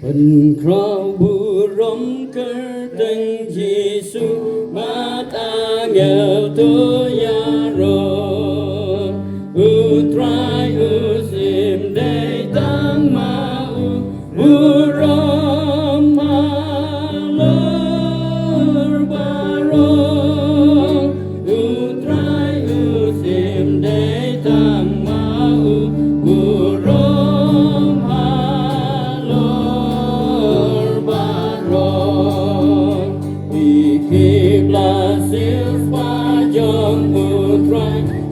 Phần khâu bu rong cơ tên Giêsu mà ta nghèo tôi ya rồi trai sim đây tăng ma bu rong ma lơ ba rong trai sim đây tăng ma bu rong ma lơ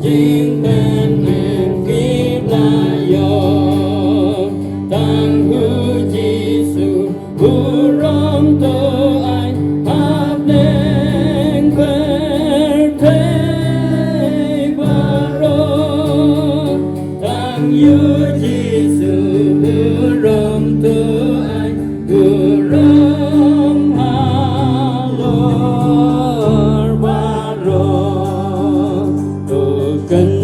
chính bên miền kiếp la yo tăng hư Giêsu hư rong tơ anh hát lên quên thế ba rong tăng hư Giêsu hư rong tơ anh hư rong hà lor ba rong cần